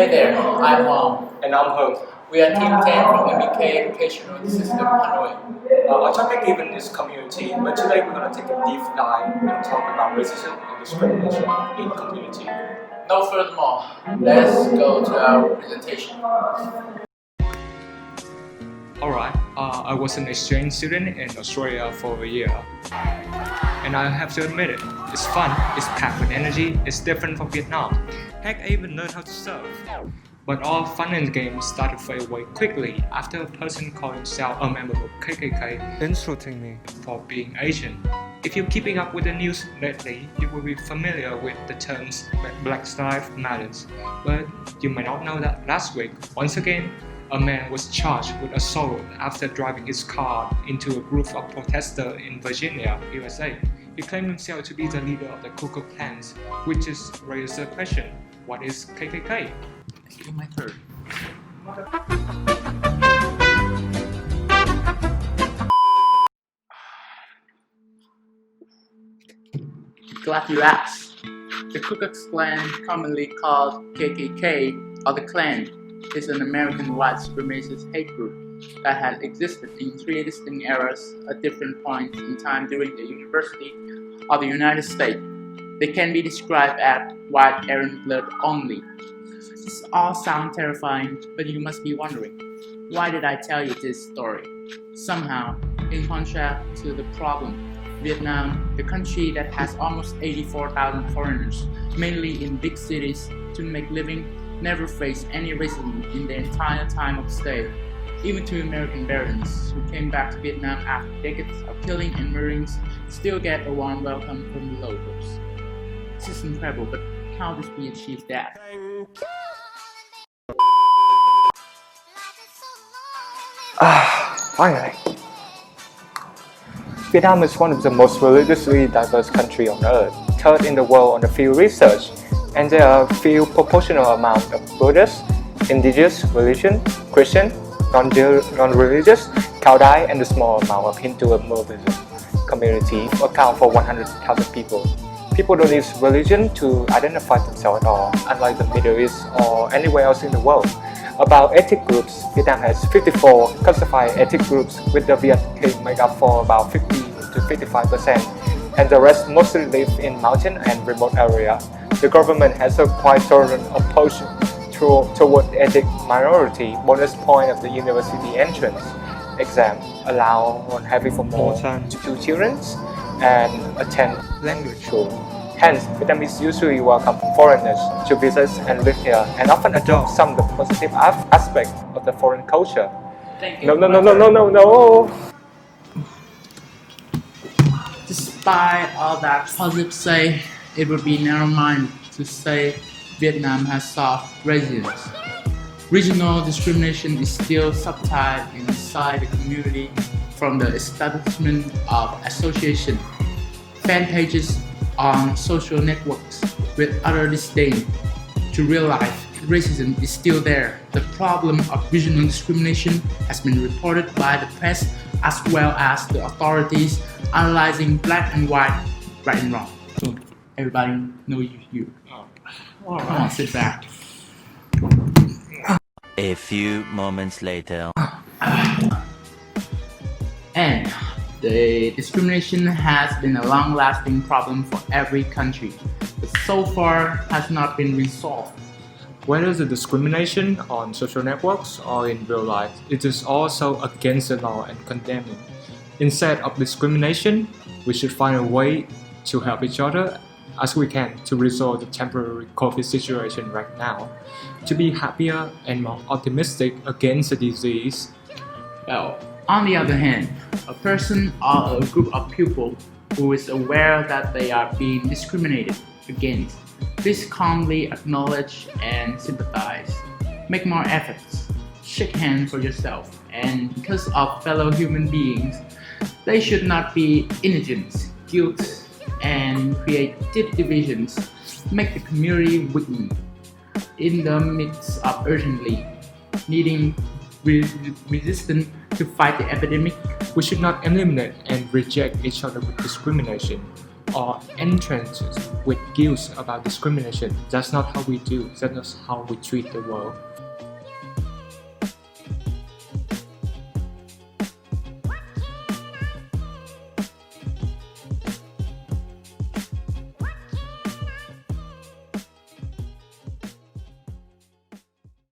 Hey there, I'm Hoàng. And I'm Hưng. We are Team 10 from MBK Educational System Hanoi. Our topic given is community, but today we're going to take a deep dive and talk about racism and discrimination in community. No furthermore, let's go to our presentation. Alright, I was an exchange student in Australia for a year. And I have to admit it, it's fun, it's packed with energy, it's different from Vietnam. Heck, I even learned how to surf. But all fun and games started to fade away quickly after a person called himself a member of KKK insulting me for being Asian. If you're keeping up with the news lately, you will be familiar with the terms Black Lives Matter. But you might not know that last week, once again, a man was charged with assault after driving his car into a group of protesters in Virginia, USA. He claimed himself to be the leader of the Ku Klux Klan, which just raises the question, what is KKK? It's my turn. Glad you asked. The Ku Klux Klan, commonly called KKK or the Klan, is an American white supremacist hate group that has existed in three distinct eras at different points in time during the University of the United States. They can be described as white Aryan blood only. This all sounds terrifying, but you must be wondering, why did I tell you this story? Somehow, in contrast to the problem, Vietnam, the country that has almost 84,000 foreigners, mainly in big cities, to make living, never faced any racism in their entire time of stay. Even two American veterans who came back to Vietnam after decades of killing and murdering still get a warm welcome from the locals. This is incredible, but how did we achieve that? Finally. Vietnam is one of the most religiously diverse countries on earth, third in the world on the field research, and there are few proportional amount of Buddhists, indigenous religion, Christian, non-religious, Cao Dai, and a small amount of Hindu and Muslim community account for 100,000 people. People don't need religion to identify themselves at all, unlike the Middle East or anywhere else in the world. About ethnic groups, Vietnam has 54 classified ethnic groups, with the Viet Kinh make up for about 50 to 55%, and the rest mostly live in mountain and remote areas. The government has a quite tolerant approach toward ethnic minority. Bonus point of the university entrance exam allow on having for more than 2 children and attend language school. Hence, Vietnamese usually welcome foreigners to visit and live here, and often adopt some of the positive aspects of the foreign culture. Thank you. No. Despite all that positive say, it would be narrow-minded to say Vietnam has solved racism. Regional discrimination is still subtitled inside the community from the establishment of association, fan pages on social networks with utter disdain. To real life, racism is still there. The problem of regional discrimination has been reported by the press as well as the authorities analyzing black and white, right and wrong. So everybody know you. Come on, sit back. A few moments later. And the discrimination has been a long-lasting problem for every country, but so far has not been resolved. Whether the discrimination on social networks or in real life, it is also against the law and condemning. Instead of discrimination, we should find a way to help each other as we can to resolve the temporary COVID situation right now, to be happier and more optimistic against the disease. Well, on the other hand, a person or a group of people who is aware that they are being discriminated against, please calmly acknowledge and sympathize. Make more efforts. Shake hands for yourself, and because of fellow human beings, they should not be indigent, guilt, and create deep divisions, make the community weaken. In the midst of urgently needing resistance to fight the epidemic, we should not eliminate and reject each other with discrimination. or entrances with guilt about discrimination. That's not how we do. That's not how we treat the world.